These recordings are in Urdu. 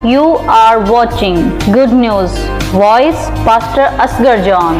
You are watching Good News Voice Pastor Asghar John.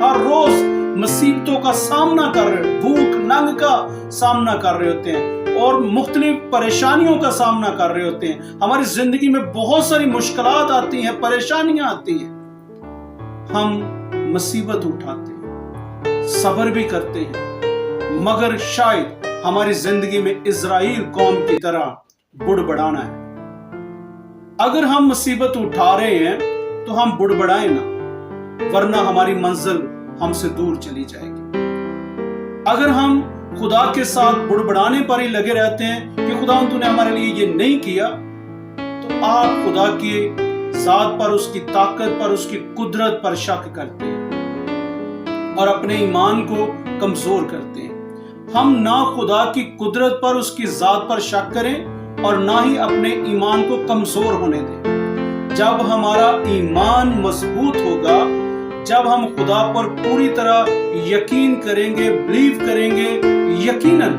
ہر روز مصیبتوں کا سامنا کر رہے ہیں، بھوک ننگ کا سامنا کر رہے ہوتے ہیں اور مختلف پریشانیوں کا سامنا کر رہے ہوتے ہیں. ہماری زندگی میں بہت ساری مشکلات آتی ہیں، پریشانیاں آتی ہیں. ہم مصیبت اٹھاتے ہیں، صبر بھی کرتے ہیں، مگر شاید ہماری زندگی میں اسرائیل قوم کی طرح بڑبڑانا ہے. اگر ہم مصیبت اٹھا رہے ہیں تو ہم بڑبڑائیں نہ، ورنہ ہماری منزل ہم سے دور چلی جائے گی. اگر ہم خدا کے ساتھ بڑبڑانے پر ہی لگے رہتے ہیں کہ خدا تو نے ہمارے لیے یہ نہیں کیا، تو آپ خدا کی ذات پر، اس کی طاقت پر، اس کی قدرت پر شک کرتے ہیں اور اپنے ایمان کو کمزور کرتے ہیں. ہم نہ خدا کی قدرت پر، اس کی ذات پر شک کریں اور نہ ہی اپنے ایمان کو کمزور ہونے دیں. جب ہمارا ایمان مضبوط ہوگا، جب ہم خدا پر پوری طرح یقین کریں گے، بلیو کریں گے، یقیناً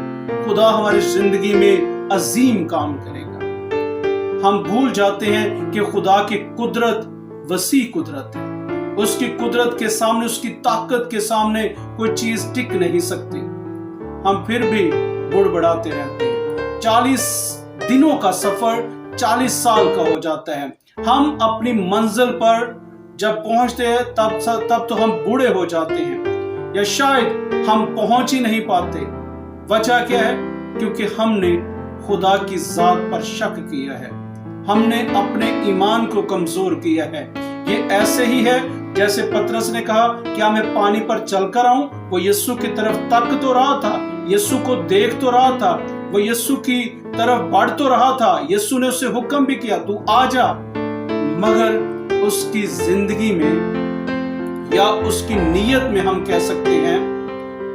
خدا ہماری زندگی میں عظیم کام کرے گا. ہم بھول جاتے ہیں کہ خدا کی قدرت وسیع قدرت ہے. اس کی قدرت کے سامنے، اس کی طاقت کے سامنے کوئی چیز ٹک نہیں سکتی. ہم پھر بھی بڑبڑاتے رہتے ہیں. 40 دنوں کا سفر 40 سال کا ہو جاتا ہے. ہم اپنی منزل پر جب پہنچتے ہیں تب تو ہم بوڑھے ہو جاتے ہیں، یا شاید ہم پہنچ ہی نہیں پاتے. وجہ کیا ہے؟ کیونکہ ہم نے خدا کی ذات پر شک کیا ہے، ہم نے اپنے ایمان کو کمزور کیا ہے. یہ ایسے ہی ہے جیسے پترس نے کہا کیا میں پانی پر چل کر آؤں؟ وہ یسوع کی طرف تک تو رہا تھا، یسوع کو دیکھ تو رہا تھا، وہ یسوع کی طرف بڑھ تو رہا تھا. یسوع نے اسے حکم بھی کیا تو آ جا، مگر اس کی زندگی میں یا اس کی نیت میں ہم کہہ سکتے ہیں،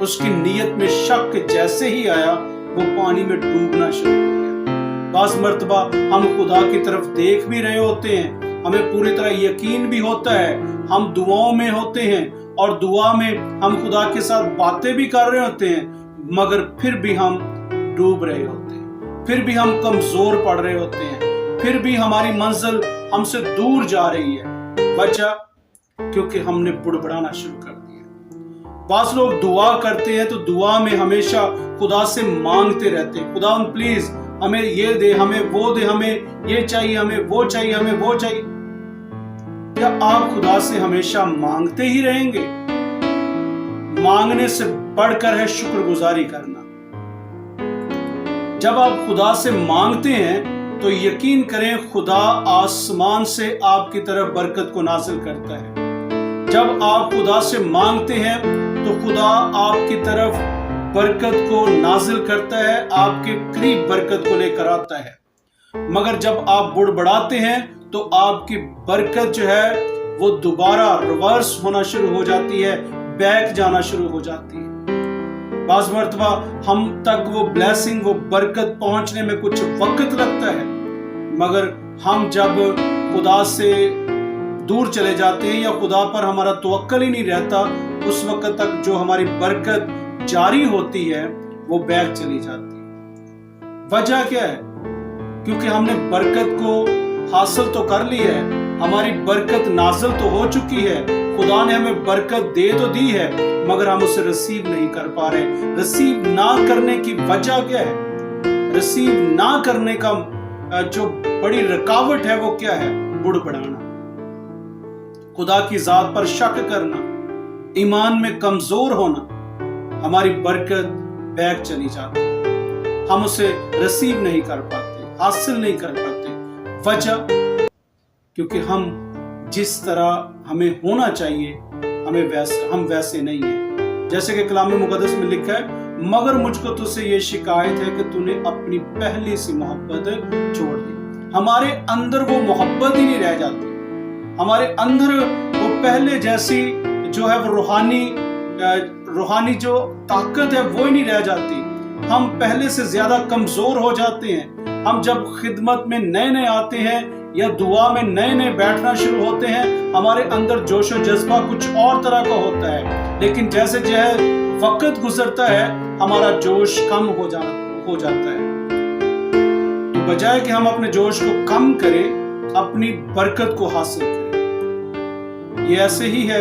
اس کی نیت میں شک جیسے ہی آیا وہ پانی میں ڈوبنا شروع ہو گیا. بعض مرتبہ ہم خدا کی طرف دیکھ بھی رہے ہوتے ہیں، ہمیں پوری طرح یقین بھی ہوتا ہے، ہم دعاؤں میں ہوتے ہیں اور دعا میں ہم خدا کے ساتھ باتیں بھی کر رہے ہوتے ہیں، مگر پھر بھی ہم ڈوب رہے ہوتے ہیں، پھر بھی ہم کمزور پڑ رہے ہوتے ہیں، پھر بھی ہماری منزل ہم سے دور جا رہی ہے. وجہ کیونکہ ہم نے بڑبڑانا شروع کر دیا. بعض لوگ دعا کرتے ہیں تو دعا میں ہمیشہ خدا سے مانگتے رہتے ہیں، خدا پلیز ہمیں یہ دے، ہمیں وہ دے، ہمیں یہ چاہیے، ہمیں وہ چاہیے، ہمیں وہ چاہیے. کیا آپ خدا سے ہمیشہ مانگتے ہی رہیں گے؟ مانگنے سے بڑھ کر ہے شکر گزاری کرنا. جب آپ خدا سے مانگتے ہیں تو یقین کریں خدا آسمان سے آپ کی طرف برکت کو نازل کرتا ہے. جب آپ خدا سے مانگتے ہیں تو خدا آپ کی طرف برکت کو نازل کرتا ہے، آپ کے قریب برکت کو لے کر آتا ہے. مگر جب آپ بڑبڑاتے ہیں تو آپ کی برکت جو ہے وہ دوبارہ ریورس ہونا شروع ہو جاتی ہے، بیک جانا شروع ہو جاتی ہے. بعض مرتبہ ہم تک وہ بلیسنگ، وہ برکت پہنچنے میں کچھ وقت لگتا ہے، مگر ہم جب خدا سے دور چلے جاتے ہیں یا خدا پر ہمارا توکل ہی نہیں رہتا، اس وقت تک جو ہماری برکت جاری ہوتی ہے وہ بیک چلی جاتی ہے. وجہ کیا ہے؟ کیونکہ ہم نے برکت کو حاصل تو کر لی ہے، ہماری برکت نازل تو ہو چکی ہے، خدا نے ہمیں برکت دے تو دی ہے، مگر ہم اسے ریسیو نہیں کر پا رہے. ریسیو نہ کرنے کی وجہ کیا ہے؟ ریسیو نہ کرنے کا جو بڑی رکاوٹ ہے وہ کیا ہے؟ بڑبڑانا، خدا کی ذات پر شک کرنا، ایمان میں کمزور ہونا. ہماری برکت بیک چلی جاتی ہے، ہم اسے ریسیو نہیں کر پاتے، حاصل نہیں کر پاتے. وجہ کیونکہ ہم جس طرح ہمیں ہونا چاہیے ہم ویسے نہیں ہیں. جیسے کہ کلام مقدس میں لکھا ہے مگر مجھ کو تجھ سے یہ شکایت ہے کہ تو نے اپنی پہلی سی محبت چھوڑ دی. ہمارے اندر وہ محبت ہی نہیں رہ جاتی، ہمارے اندر وہ پہلے جیسی جو ہے وہ روحانی جو طاقت ہے وہ ہی نہیں رہ جاتی. ہم پہلے سے زیادہ کمزور ہو جاتے ہیں. ہم جب خدمت میں نئے آتے ہیں یا دعا میں نئے بیٹھنا شروع ہوتے ہیں، ہمارے اندر جوش و جذبہ کچھ اور طرح کا ہوتا ہے، لیکن جیسے وقت گزرتا ہے ہمارا جوش کم ہو جاتا ہے. تو بجائے کہ ہم اپنے جوش کو کم کریں، اپنی برکت کو حاصل کریں. یہ ایسے ہی ہے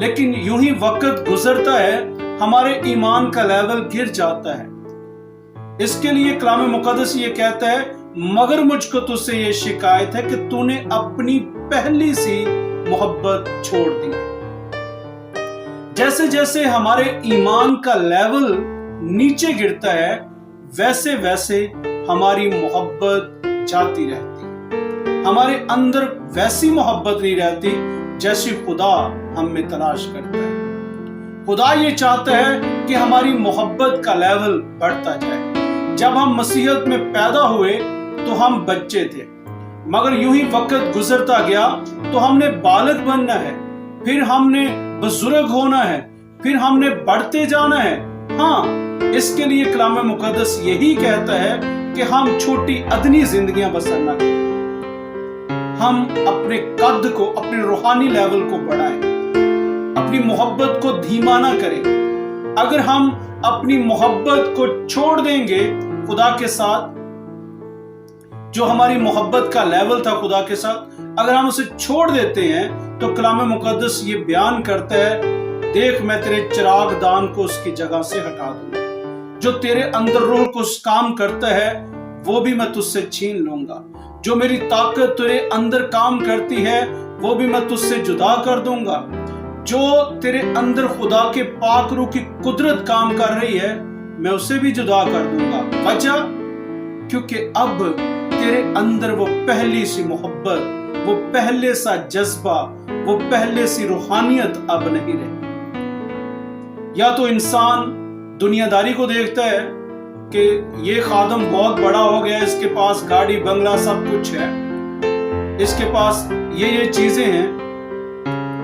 لیکن یوں ہی وقت گزرتا ہے ہمارے ایمان کا لیول گر جاتا ہے۔ اس کے لیے کلام مقدس یہ کہتا ہے مگر مجھ کو تجھ سے یہ شکایت ہے کہ تو نے اپنی پہلی سی محبت چھوڑ دی۔ جیسے جیسے ہمارے ایمان کا لیول نیچے گرتا ہے ویسے ویسے ہماری محبت جاتی رہتی، ہمارے اندر ویسی محبت نہیں رہتی جیسی خدا ہم میں تلاش کرتا ہے۔ خدا یہ چاہتا ہے کہ ہماری محبت کا لیول بڑھتا جائے۔ جب ہم مسیحیت میں پیدا ہوئے تو ہم بچے تھے، مگر یوں ہی وقت گزرتا گیا تو ہم نے بالغ بننا ہے، پھر ہم نے بزرگ ہونا ہے، پھر ہم نے بڑھتے جانا ہے۔ ہاں، اس کے لیے کلام مقدس یہی کہتا ہے کہ ہم چھوٹی ادنی زندگیاں بسر نہ کریں، ہم اپنے قد کو، اپنے روحانی لیول کو بڑھائیں، اپنی محبت کو دھیما نہ کریں۔ اگر ہم اپنی محبت کو چھوڑ دیں گے خدا کے ساتھ، جو ہماری محبت کا لیول تھا خدا کے ساتھ، اگر ہم اسے چھوڑ دیتے ہیں تو کلام مقدس یہ بیان کرتا ہے دیکھ میں تیرے چراغ دان کو اس کی جگہ سے ہٹا دوں گا، جو تیرے اندر روح کو کام کرتا ہے وہ بھی میں تجھ سے چھین لوں گا، جو میری طاقت تیرے اندر کام کرتی ہے وہ بھی میں تجھ سے جدا کر دوں گا، جو تیرے اندر خدا کے پاک روح کی قدرت کام کر رہی ہے میں اسے بھی جدا کر دوں گا۔ وجہ کیونکہ اب تیرے اندر وہ پہلی سی محبت، وہ پہلے سا جذبہ، وہ پہلے سی روحانیت اب نہیں رہی۔ یا تو انسان دنیا داری کو دیکھتا ہے کہ یہ خادم بہت بڑا ہو گیا، اس کے پاس گاڑی بنگلہ سب کچھ ہے، اس کے پاس یہ چیزیں ہیں،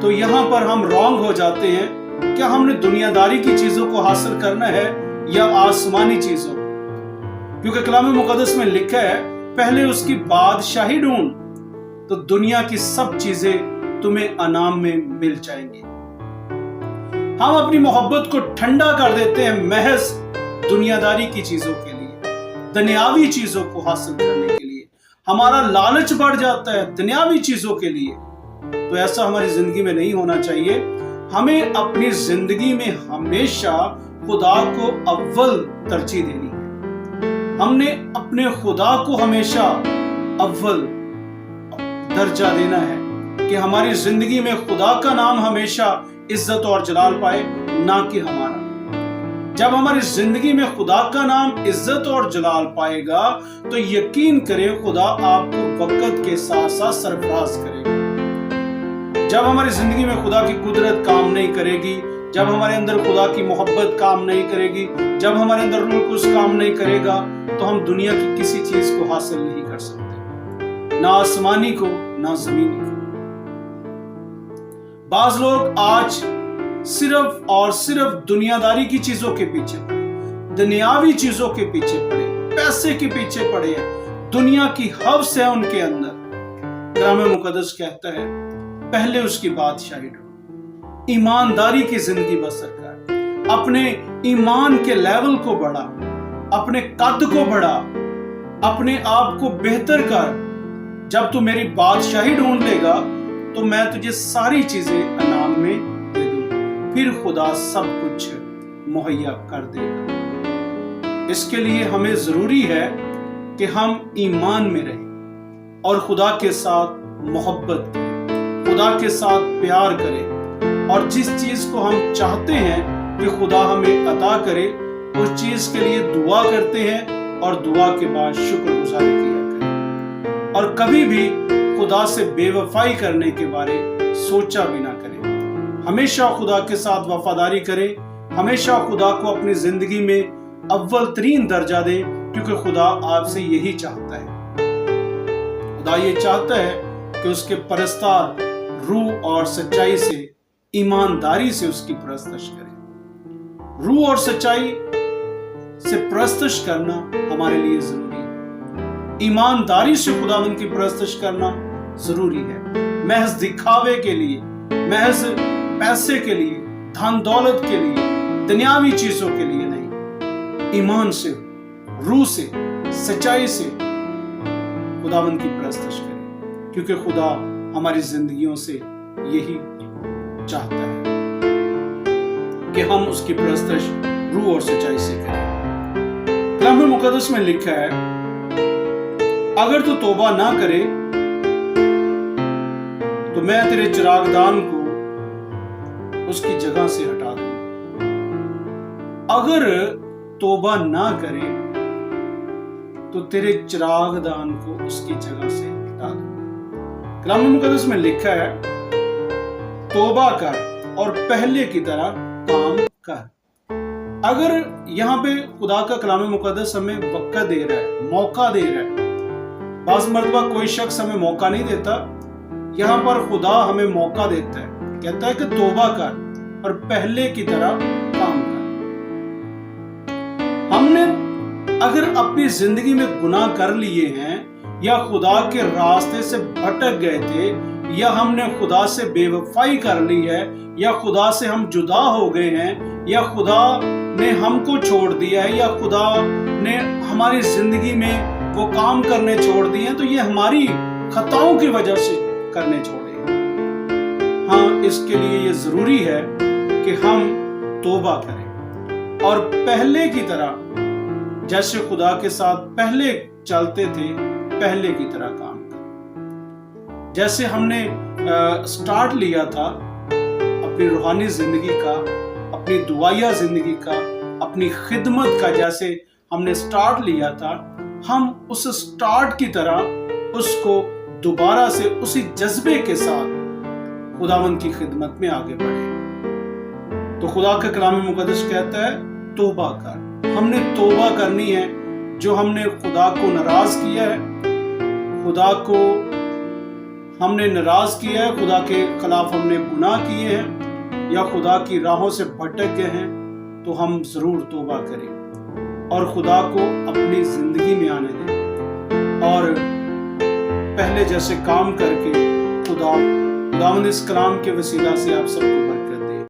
تو یہاں پر ہم رانگ ہو جاتے ہیں۔ کیا ہم نے دنیا داری کی چیزوں کو حاصل کرنا ہے یا آسمانی چیزوں؟ کیونکہ کلام مقدس میں لکھا ہے پہلے اس کی بادشاہی ڈھونڈ تو دنیا کی سب چیزیں تمہیں انعام میں مل جائیں گی۔ ہم اپنی محبت کو ٹھنڈا کر دیتے ہیں محض دنیا داری کی چیزوں کے لیے، دنیاوی چیزوں کو حاصل کرنے کے لیے ہمارا لالچ بڑھ جاتا ہے دنیاوی چیزوں کے لیے۔ تو ایسا ہماری زندگی میں نہیں ہونا چاہیے۔ ہمیں اپنی زندگی میں ہمیشہ خدا کو اول ترجیح دینی ہے، ہم نے اپنے خدا کو ہمیشہ اول درجہ دینا ہے کہ ہماری زندگی میں خدا کا نام ہمیشہ عزت اور جلال پائے، نہ کہ ہمارا۔ جب ہماری زندگی میں خدا کا نام عزت اور جلال پائے گا تو یقین کریں خدا آپ کو وقت کے ساتھ ساتھ سرفراز کرے گا۔ جب ہماری زندگی میں خدا کی قدرت کام نہیں کرے گی، جب ہمارے اندر خدا کی محبت کام نہیں کرے گی، جب ہمارے اندر روح القدس کام نہیں کرے گا تو ہم دنیا کی کسی چیز کو حاصل نہیں کر سکتے، نہ آسمانی کو نہ زمینی کو۔ بعض لوگ آج صرف اور صرف دنیا داری کی چیزوں کے پیچھے پڑے، دنیاوی چیزوں کے پیچھے پڑے، پیسے کے پیچھے پڑے ہیں، دنیا کی حوث ہے ان کے اندر۔ کلام مقدس کہتا ہے پہلے اس کی بادشاہی ڈھونڈ، ایمانداری کی زندگی بسر کر، اپنے ایمان کے لیول کو بڑھا، اپنے قد کو بڑھا، اپنے آپ کو بہتر کر۔ جب تو میری بادشاہی ڈھونڈ لے گا تو میں تجھے ساری چیزیں انعام میں دے دوں، پھر خدا سب کچھ مہیا کر دے گا۔ اس کے لیے ہمیں ضروری ہے کہ ہم ایمان میں رہیں اور خدا کے ساتھ محبت کریں، خدا کے ساتھ پیار کریں، اور جس چیز کو ہم چاہتے ہیں کہ خدا ہمیں عطا کرے اس چیز کے لیے دعا کرتے ہیں اور دعا کے بعد شکر گزاری کیا کریں، اور کبھی بھی خدا سے بے وفائی کرنے کے بارے سوچا بھی نہ کریں۔ ہمیشہ خدا کے ساتھ وفاداری کریں، ہمیشہ خدا کو اپنی زندگی میں اول ترین درجہ دیں، کیونکہ خدا آپ سے یہی چاہتا ہے۔ خدا یہ چاہتا ہے کہ اس کے پرستار روح اور سچائی سے، ایمانداری سے اس کی پرستش کریں۔ روح اور سچائی سے پرستش کرنا ہمارے لیے ضروری ہے، ایمانداری سے خداوند کی پرستش کرنا ضروری ہے، محض دکھاوے کے لیے، محض پیسے کے لیے، دھن دولت کے لیے، دنیاوی چیزوں کے لیے نہیں۔ ایمان سے، روح سے، سچائی سے خداوند کی پرستش کریں، کیونکہ خدا ہماری زندگیوں سے یہی چاہتا ہے۔ کہ ہم اس کی پرستش روح اور سچائی سے کریں۔ کلام مقدس میں لکھا ہے اگر تو توبہ نہ کرے تو میں تیرے چراغ دان کو اس کی جگہ سے ہٹا دوں۔ اگر توبہ نہ کرے تو تیرے چراغ دان کو اس کی جگہ سے ہٹا دوں۔ کلام مقدس میں لکھا ہے توبہ کر اور پہلے کی طرح کام کر۔ اگر یہاں پہ خدا کا کلام مقدس ہمیں وقت دے رہا ہے، موقع دے رہا ہے، بعض مرتبہ کوئی شخص ہمیں موقع نہیں دیتا، یہاں پر خدا ہمیں موقع دیتا ہے، کہتا ہے کہ توبہ کر اور پہلے کی طرح کام کر۔ ہم نے اگر اپنی زندگی میں گناہ کر لیے ہیں یا خدا کے راستے سے بھٹک گئے تھے یا ہم نے خدا سے بے وفائی کر لی ہے یا خدا سے ہم جدا ہو گئے ہیں یا خدا نے ہم کو چھوڑ دیا ہے یا خدا نے ہماری زندگی میں وہ کام کرنے چھوڑ دیے ہیں، تو یہ ہماری خطاؤں کی وجہ سے کرنے چھوڑے ہیں۔ ہاں، اس کے لیے یہ ضروری ہے کہ ہم توبہ کریں اور پہلے کی طرح جیسے خدا کے ساتھ پہلے چلتے تھے پہلے کی طرح کام کریں۔ جیسے ہم نے سٹارٹ لیا تھا اپنی روحانی زندگی کا، اپنی دعائیہ زندگی کا، اپنی خدمت کا، جیسے ہم نے سٹارٹ لیا تھا، ہم اس سٹارٹ کی طرح اس کو دوبارہ سے اسی جذبے کے ساتھ خداوند کی خدمت میں آگے بڑھے۔ تو خدا کا کلام مقدس کہتا ہے توبہ کر۔ ہم نے توبہ کرنی ہے جو ہم نے خدا کو ناراض کیا ہے، خدا کو ہم نے ناراض کیا ہے، خدا کے خلاف ہم نے گناہ کیے ہیں یا خدا کی راہوں سے بھٹک گئے ہیں، تو ہم ضرور توبہ کریں اور خدا کو اپنی زندگی میں آنے دیں اور پہلے جیسے کام کر کے خداوند اس کلام کے وسیلہ سے آپ سب کو برکت